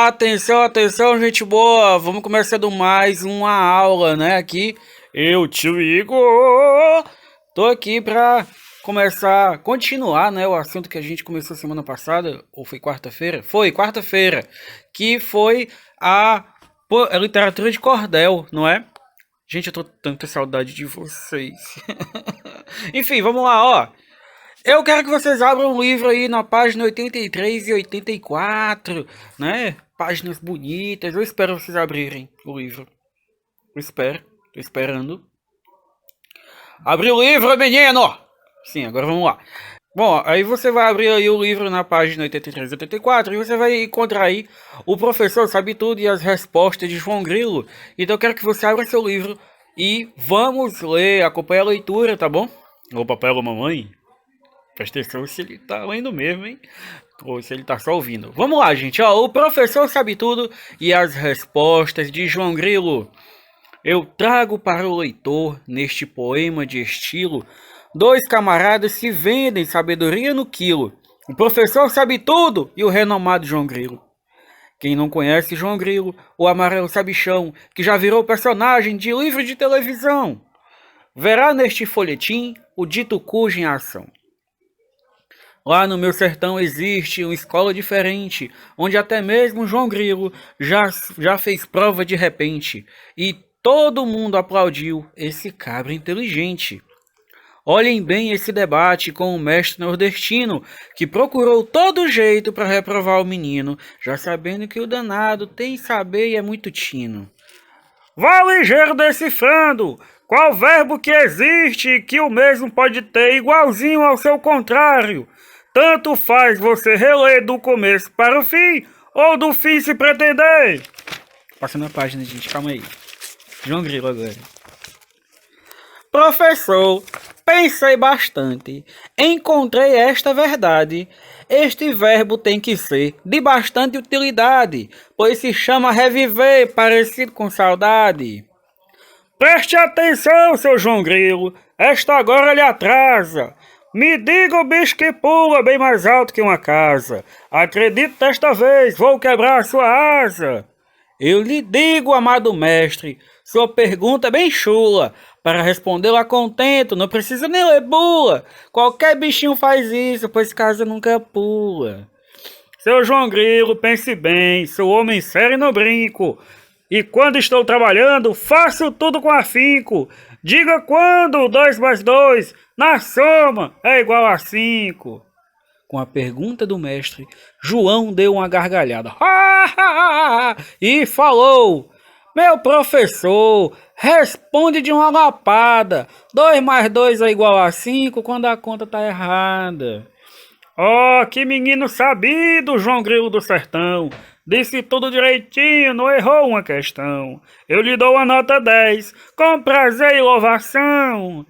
Atenção, atenção, gente boa! Vamos começando mais uma aula, né? Aqui, eu, tio Igor, tô aqui pra continuar, né? O assunto que a gente começou semana passada, ou foi quarta-feira? Foi quarta-feira, que foi a literatura de cordel, não é? Gente, eu tô tanta saudade de vocês. Enfim, vamos lá, ó. Eu quero que vocês abram o livro aí na página 83 e 84, né? Páginas bonitas. Eu espero vocês abrirem o livro. Eu espero. Tô esperando. Abre o livro, menino! Sim, agora vamos lá. Bom, aí você vai abrir aí o livro na página 83 e 84 e você vai encontrar aí o professor sabe tudo e as respostas de João Grilo. Então eu quero que você abra seu livro e vamos ler, acompanha a leitura, tá bom? Ô papai ou mamãe? Presta atenção se ele tá lendo mesmo, hein? Ou se ele tá só ouvindo. Vamos lá, gente. Ó, o professor sabe tudo e as respostas de João Grilo. Eu trago para o leitor, neste poema de estilo, dois camaradas se vendem sabedoria no quilo. O professor sabe tudo e o renomado João Grilo. Quem não conhece João Grilo, o amarelo sabichão, que já virou personagem de livro de televisão, verá neste folhetim o dito cujo em ação. Lá no meu sertão existe uma escola diferente, onde até mesmo João Grilo já fez prova de repente, e todo mundo aplaudiu esse cabra inteligente. Olhem bem esse debate com o mestre nordestino, que procurou todo jeito para reprovar o menino, já sabendo que o danado tem saber e é muito tino. Vá ligeiro decifrando! Qual verbo que existe que o mesmo pode ter igualzinho ao seu contrário? Tanto faz você reler do começo para o fim, ou do fim se pretender. Passando a página, gente, calma aí. João Grilo agora. Professor, pensei bastante. Encontrei esta verdade. Este verbo tem que ser de bastante utilidade, pois se chama reviver, parecido com saudade. Preste atenção, seu João Grilo. Esta agora lhe atrasa. Me diga o bicho que pula bem mais alto que uma casa. Acredito desta vez, vou quebrar sua asa. Eu lhe digo, amado mestre, sua pergunta é bem chula. Para respondê-la contento, não precisa nem ler bula. Qualquer bichinho faz isso, pois casa nunca pula. Seu João Grilo, pense bem, sou homem sério e não brinco. E quando estou trabalhando, faço tudo com afinco. Diga quando 2 mais 2 na soma é igual a 5. Com a pergunta do mestre, João deu uma gargalhada. E falou: meu professor, responde de uma lapada. 2 mais 2 é igual a 5 quando a conta tá errada. Oh, que menino sabido, João Grilo do Sertão. Disse tudo direitinho, não errou uma questão. Eu lhe dou a nota 10, com prazer e louvação.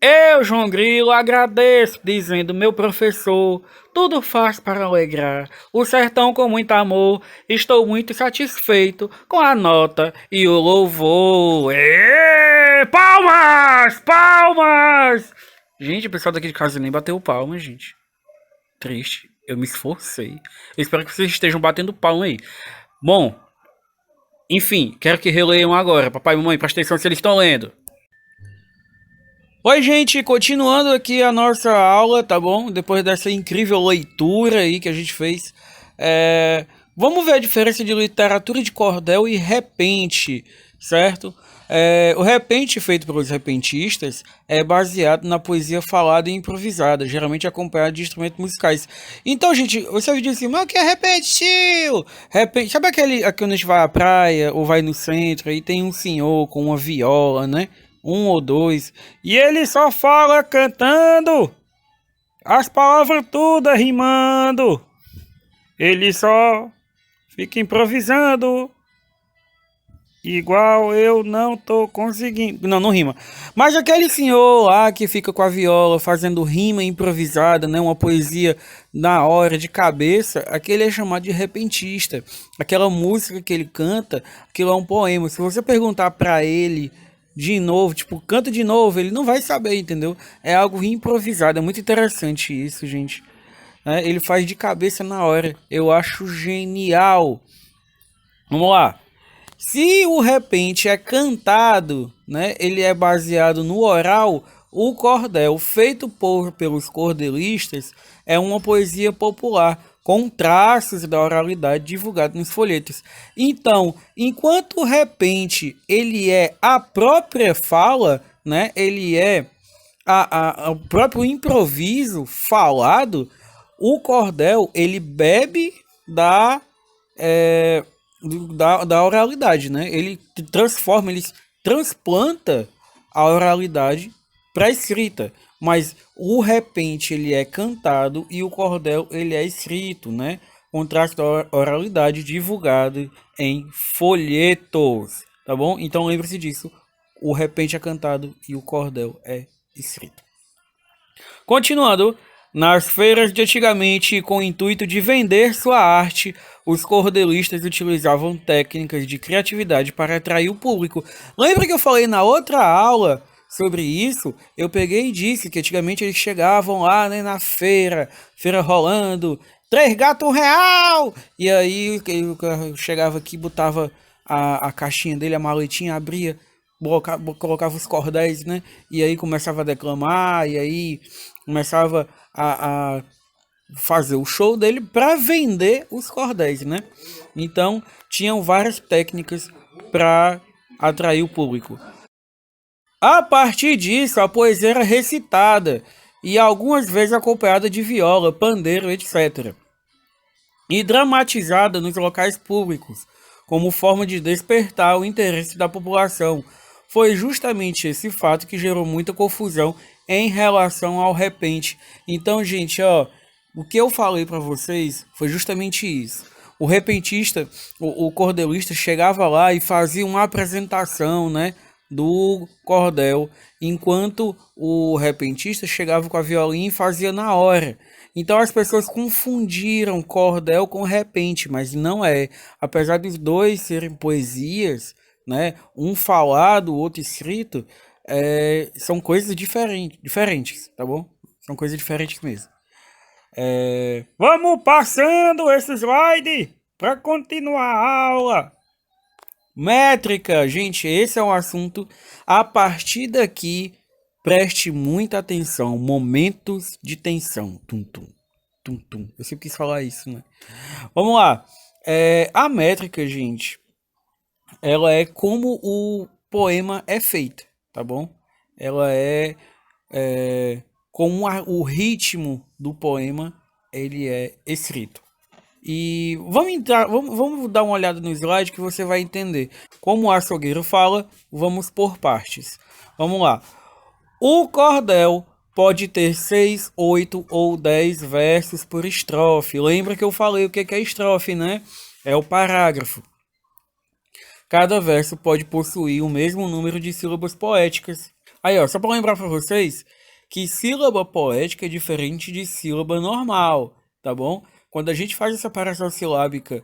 Eu, João Grilo, agradeço, dizendo, meu professor, tudo faz para alegrar o sertão com muito amor. Estou muito satisfeito com a nota e o louvor. Palmas! Palmas! Gente, o pessoal daqui de casa nem bateu palmas, gente. Triste. Eu me esforcei. Eu espero que vocês estejam batendo palma aí. Bom, enfim, quero que releiam agora. Papai e mamãe, presta atenção se eles estão lendo. Oi, gente, continuando aqui a nossa aula, tá bom? Depois dessa incrível leitura aí que a gente fez. Vamos ver a diferença de literatura de cordel e repente, certo? O repente feito pelos repentistas é baseado na poesia falada e improvisada, geralmente acompanhado de instrumentos musicais. Então, gente, você vai dizer assim, mas o que é repente, tio? Repente, sabe aquele quando a gente vai à praia ou vai no centro e tem um senhor com uma viola, né? Um ou dois, e ele só fala cantando, as palavras todas rimando, ele só fica improvisando. Igual eu não tô conseguindo. Não, não rima. Mas aquele senhor lá que fica com a viola fazendo rima improvisada, né? Uma poesia na hora, de cabeça, aquele é chamado de repentista. Aquela música que ele canta, aquilo é um poema. Se você perguntar pra ele de novo, tipo, canta de novo, ele não vai saber, entendeu? É algo improvisado. É muito interessante isso, gente. Ele faz de cabeça na hora. Eu acho genial. Vamos lá. Se o repente é cantado, né, ele é baseado no oral, o cordel feito pelos cordelistas é uma poesia popular, com traços da oralidade divulgado nos folhetos. Então, enquanto o repente ele é a própria fala, né, ele é o próprio improviso falado, o cordel ele bebe da é, da oralidade, né? Ele transforma, ele transplanta a oralidade para a escrita, mas o repente ele é cantado e o cordel ele é escrito, né? Contraste da oralidade divulgado em folhetos, tá bom? Então lembre-se disso, o repente é cantado e o cordel é escrito. Continuando, nas feiras de antigamente, com o intuito de vender sua arte, os cordelistas utilizavam técnicas de criatividade para atrair o público. Lembra que eu falei na outra aula sobre isso? Eu peguei e disse que antigamente eles chegavam lá, né, na feira, feira rolando, 3 gatos R$1. E aí eu chegava aqui, botava a caixinha dele, a maletinha, abria, colocava os cordéis, né? E aí começava a declamar, e aí começava a fazer o show dele para vender os cordéis, né? Então tinham várias técnicas para atrair o público. A partir disso, a poesia era recitada e algumas vezes acompanhada de viola, pandeiro, etc. E dramatizada nos locais públicos, como forma de despertar o interesse da população. Foi justamente esse fato que gerou muita confusão em relação ao repente. Então, gente, ó, o que eu falei para vocês foi justamente isso. O repentista, o cordelista chegava lá e fazia uma apresentação, né, do cordel, enquanto o repentista chegava com a violinha e fazia na hora. Então as pessoas confundiram cordel com repente, mas não é. Apesar dos dois serem poesias, né, um falado, o outro escrito, são coisas diferentes, tá bom? São coisas diferentes mesmo. Vamos passando esse slide para continuar a aula. Métrica, gente, esse é um assunto. A partir daqui, preste muita atenção. Momentos de tensão. Tum, tum, tum, tum. Eu sempre quis falar isso, né? Vamos lá. A métrica, gente, ela é como o poema é feito, tá bom? Ela como o ritmo do poema ele é escrito. E vamos dar uma olhada no slide que você vai entender. Como o açougueiro fala, vamos por partes. Vamos lá. O cordel pode ter 6, 8 ou 10 versos por estrofe. Lembra que eu falei o que é estrofe, né? É o parágrafo. Cada verso pode possuir o mesmo número de sílabas poéticas. Aí, ó, só para lembrar para vocês que sílaba poética é diferente de sílaba normal, tá bom? Quando a gente faz essa separação silábica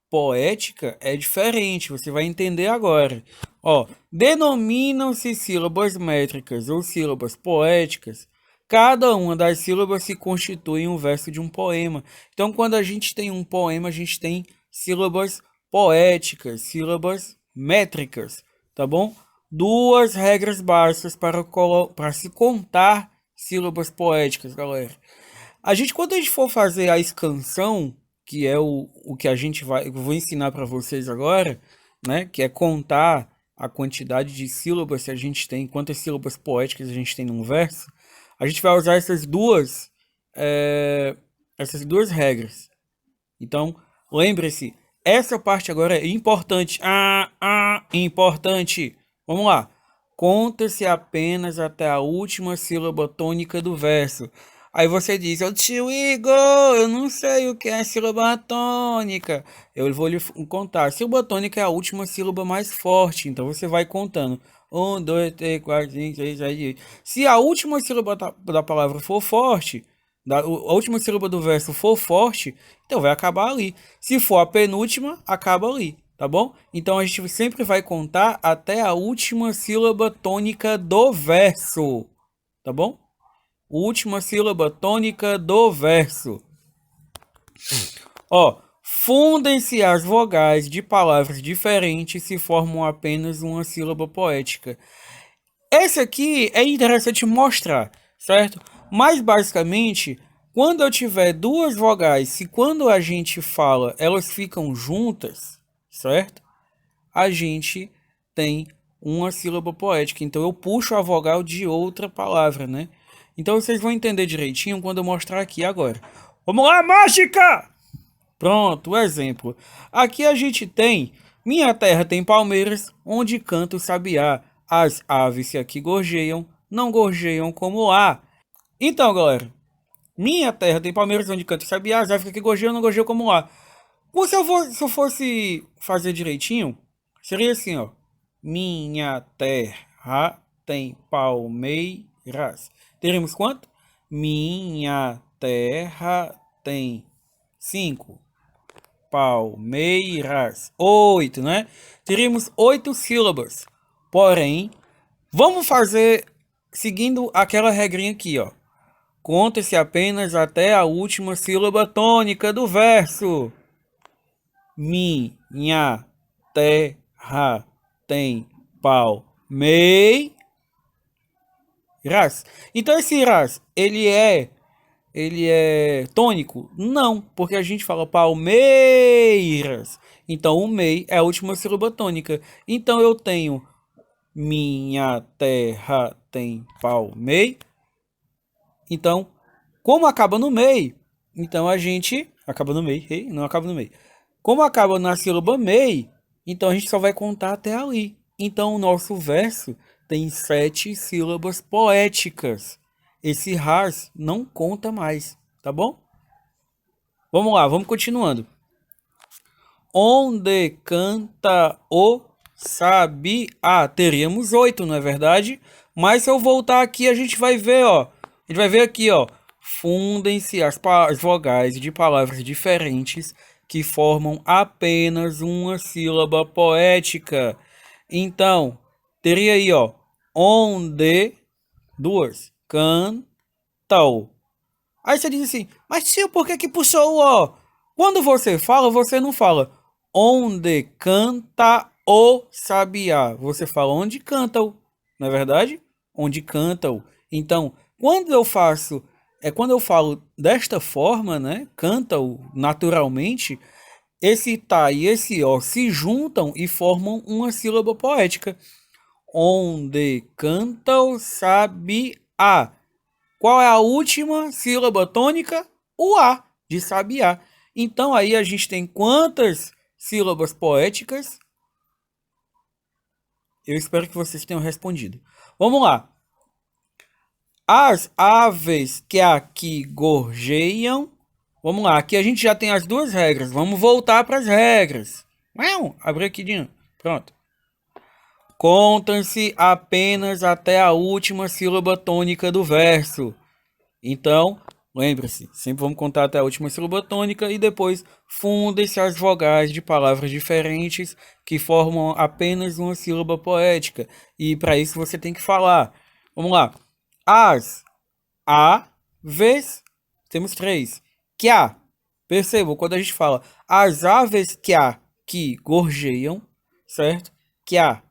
poética, é diferente, você vai entender agora. Ó, denominam-se sílabas métricas ou sílabas poéticas. Cada uma das sílabas se constitui um verso de um poema. Então, quando a gente tem um poema, a gente tem sílabas poéticas, sílabas métricas, tá bom? Duas regras básicas para se contar sílabas poéticas, galera. Quando a gente for fazer a escansão, que é o que eu vou ensinar para vocês agora, né? Que é contar a quantidade de sílabas que a gente tem, quantas sílabas poéticas a gente tem num verso. A gente vai usar essas duas regras. Então, lembre-se, essa parte agora é importante. Importante. Vamos lá. Conta-se apenas até a última sílaba tônica do verso. Aí você diz, ô tio Igor, eu não sei o que é sílaba tônica. Eu vou lhe contar. Sílaba tônica é a última sílaba mais forte. Então você vai contando. 1, 2, 3, 4, 5, 6, 7, 8. Se a última sílaba da palavra for forte, a última sílaba do verso for forte, então vai acabar ali. Se for a penúltima, acaba ali, tá bom? Então a gente sempre vai contar até a última sílaba tônica do verso, tá bom? Última sílaba tônica do verso. Ó, Fundem-se as vogais de palavras diferentes se formam apenas uma sílaba poética. Esse aqui é interessante mostrar, certo? Mas basicamente, quando eu tiver duas vogais, se quando a gente fala elas ficam juntas, certo? A gente tem uma sílaba poética. Então eu puxo a vogal de outra palavra, né? Então vocês vão entender direitinho quando eu mostrar aqui agora. Vamos lá, mágica! Pronto, o exemplo. Aqui a gente tem: minha terra tem palmeiras, onde canta o sabiá. As aves que aqui gorjeiam, não gorjeiam como lá. Então, galera, minha terra tem palmeiras, onde canta o sabiá. As aves que aqui gorjeiam, não gorjeiam como lá. Se eu fosse fazer direitinho, seria assim, ó. Minha terra tem palmeiras. Teremos quanto? Minha terra tem 5 palmeiras. 8, né? Teríamos 8 sílabas. Porém, vamos fazer seguindo aquela regrinha aqui, ó. Conta-se apenas até a última sílaba tônica do verso. Minha terra tem palmeiras. Então esse ras, ele é tônico? Não, porque a gente fala palmeiras. Então o mei é a última sílaba tônica. Então eu tenho minha terra tem palmeiras. Então, como acaba no mei, então a gente acaba no mei, não acaba no mei. Como acaba na sílaba mei, então a gente só vai contar até ali. Então o nosso verso tem 7 sílabas poéticas. Esse ras não conta mais, tá bom? Vamos lá, vamos continuando. Onde canta o sabiá. Teríamos 8, não é verdade? Mas se eu voltar aqui, a gente vai ver, ó. A gente vai ver aqui, ó. Fundem-se as vogais de palavras diferentes que formam apenas uma sílaba poética. Então, teria aí, ó. Onde, 2, cantam. Aí você diz assim, mas tio, por que que puxou o ó? Quando você fala, você não fala onde canta o sabiá. Você fala onde canta o, não é verdade? Onde canta o. Então, quando eu falo desta forma, né? Canta o naturalmente, esse tá e esse ó se juntam e formam uma sílaba poética. Onde canta o sabiá. Qual é a última sílaba tônica? O A, de sabiá. Então aí a gente tem quantas sílabas poéticas? Eu espero que vocês tenham respondido. Vamos lá. As aves que aqui gorjeiam. Vamos lá, aqui a gente já tem as duas regras. Vamos voltar para as regras. Abri aqui de novo. Pronto. Contam-se apenas até a última sílaba tônica do verso. Então, lembre-se, sempre vamos contar até a última sílaba tônica e depois fundem-se as vogais de palavras diferentes que formam apenas uma sílaba poética. E para isso você tem que falar. Vamos lá. As aves, temos 3. Que há. Percebam, quando a gente fala as aves que gorjeiam, certo? Que há.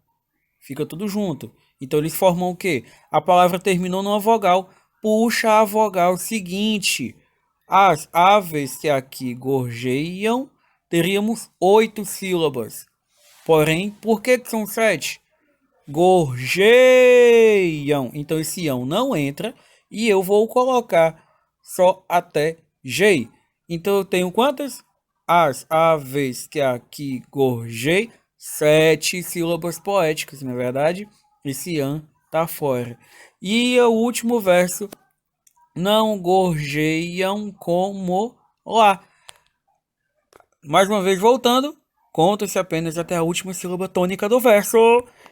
Fica tudo junto. Então eles formam o quê? A palavra terminou numa vogal. Puxa a vogal seguinte. As aves que aqui gorjeiam, teríamos 8 sílabas. Porém, por que são 7? Gorjeiam. Então esse ão não entra e eu vou colocar só até G. Então eu tenho quantas? As aves que aqui gorjeiam. 7 sílabas poéticas, na verdade. Esse an tá fora. E o último verso. Não gorjeiam como lá. Mais uma vez voltando. Conta-se apenas até a última sílaba tônica do verso.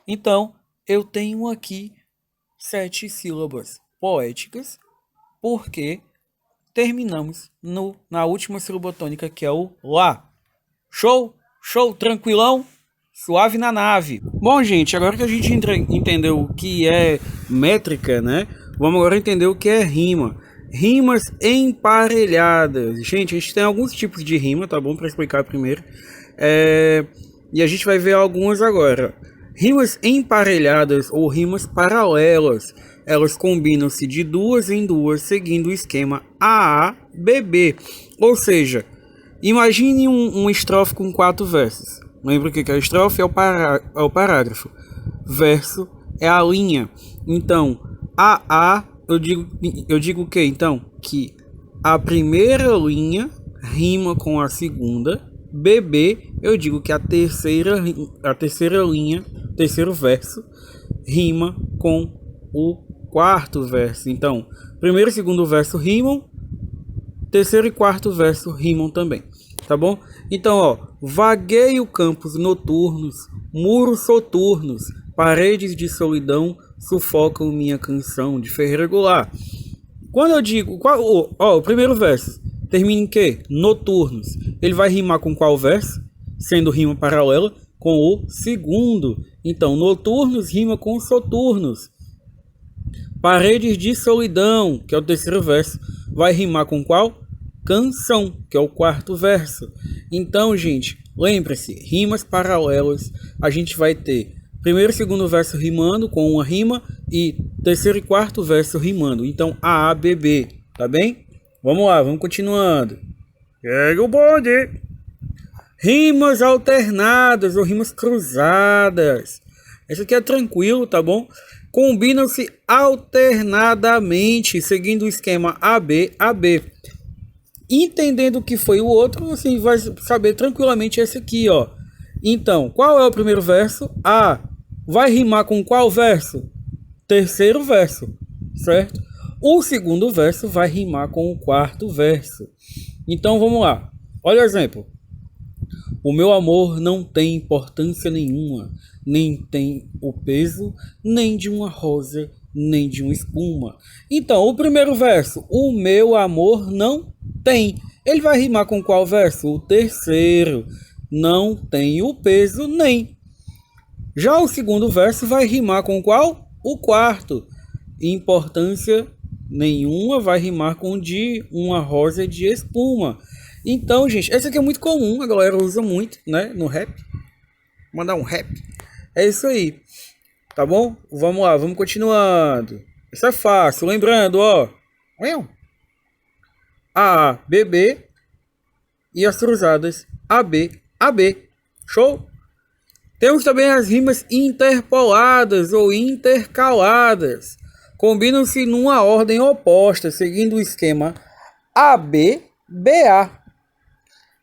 Então, eu tenho aqui 7 sílabas poéticas. Porque terminamos na última sílaba tônica, que é o lá. Show? Show? Tranquilão? Suave na nave. Bom, gente, agora que a gente entendeu o que é métrica, né? Vamos agora entender o que é rima. Rimas emparelhadas. Gente, a gente tem alguns tipos de rima, tá bom? Para explicar primeiro. E a gente vai ver algumas agora. Rimas emparelhadas ou rimas paralelas. Elas combinam-se de duas em duas, seguindo o esquema AABB. Ou seja, imagine um estrofe com 4 versos. Lembra que a estrofe é o parágrafo. Verso é a linha. Então, AA, eu digo o que? Então, que a primeira linha rima com a segunda. BB, eu digo que a terceira linha, terceiro verso, rima com o quarto verso. Então, primeiro e segundo verso rimam, terceiro e quarto verso rimam também, tá bom? Então, ó, vagueio campos noturnos, muros soturnos, paredes de solidão sufocam minha canção de Ferreira Goulart. Quando eu digo, o primeiro verso termina em quê? Noturnos. Ele vai rimar com qual verso? Sendo rima paralela com o segundo. Então, noturnos rima com soturnos. Paredes de solidão, que é o terceiro verso, vai rimar com qual? Canção, que é o quarto verso. Então, gente, lembre-se, rimas paralelas, a gente vai ter primeiro e segundo verso rimando com uma rima e terceiro e quarto verso rimando. Então, AABB, tá bem? Vamos lá, vamos continuando. Pega o bonde. Rimas alternadas ou rimas cruzadas. Esse aqui é tranquilo, tá bom? Combinam-se alternadamente, seguindo o esquema AB. Entendendo o que foi o outro, você vai saber tranquilamente esse aqui, ó. Então, qual é o primeiro verso? A. Vai rimar com qual verso? Terceiro verso, certo? O segundo verso vai rimar com o quarto verso. Então, vamos lá. Olha o exemplo. O meu amor não tem importância nenhuma, nem tem o peso, nem de uma rosa, nem de uma espuma. Então, o primeiro verso, o meu amor não tem. Ele vai rimar com qual verso? O terceiro. Não tem o peso, nem. Já o segundo verso vai rimar com qual? O quarto. Importância nenhuma vai rimar com de uma rosa de espuma. Então, gente, esse aqui é muito comum, a galera usa muito, né, no rap. Mandar um rap. É isso aí. Tá bom? Vamos lá, vamos continuando. Isso é fácil, lembrando, ó. A, B, B e as cruzadas AB, AB. Show? Temos também as rimas interpoladas ou intercaladas. Combinam-se numa ordem oposta, seguindo o esquema AB, BA.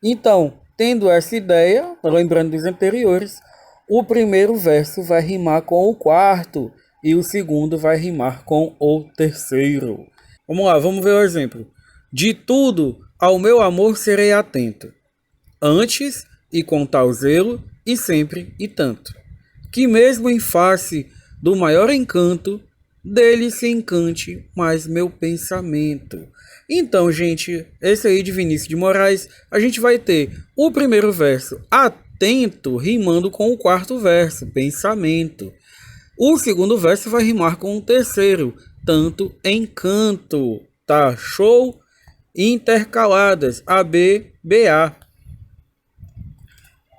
Então, tendo essa ideia, lembrando dos anteriores, o primeiro verso vai rimar com o quarto e o segundo vai rimar com o terceiro. Vamos lá, vamos ver o exemplo. De tudo ao meu amor serei atento, antes e com tal zelo, e sempre e tanto, que mesmo em face do maior encanto, dele se encante mais meu pensamento. Então, gente, esse aí de Vinícius de Moraes, a gente vai ter o primeiro verso, atento, rimando com o quarto verso, pensamento. O segundo verso vai rimar com o terceiro, tanto, encanto. Tá show? Intercaladas, AB, BA.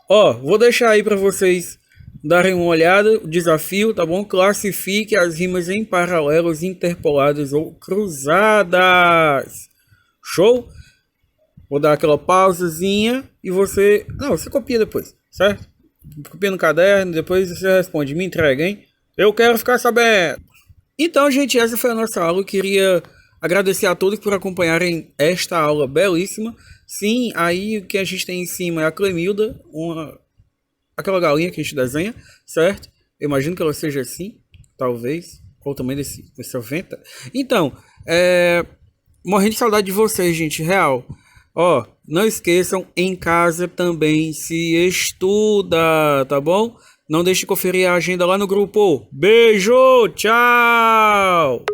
Ó, vou deixar aí para vocês darem uma olhada, o desafio, tá bom? Classifique as rimas em paralelos, interpoladas ou cruzadas. Show? Vou dar aquela pausazinha e você... Não, você copia depois, certo? Copia no caderno, depois você responde, me entrega, hein? Eu quero ficar sabendo. Então, gente, essa foi a nossa aula. Eu queria agradecer a todos por acompanharem esta aula belíssima. Sim, aí o que a gente tem em cima é a Clemilda, aquela galinha que a gente desenha, certo? Eu imagino que ela seja assim, talvez. Qual o tamanho desse venta? Então, morrendo de saudade de vocês, gente, real. Ó, não esqueçam, em casa também se estuda, tá bom? Não deixe de conferir a agenda lá no grupo. Beijo, tchau!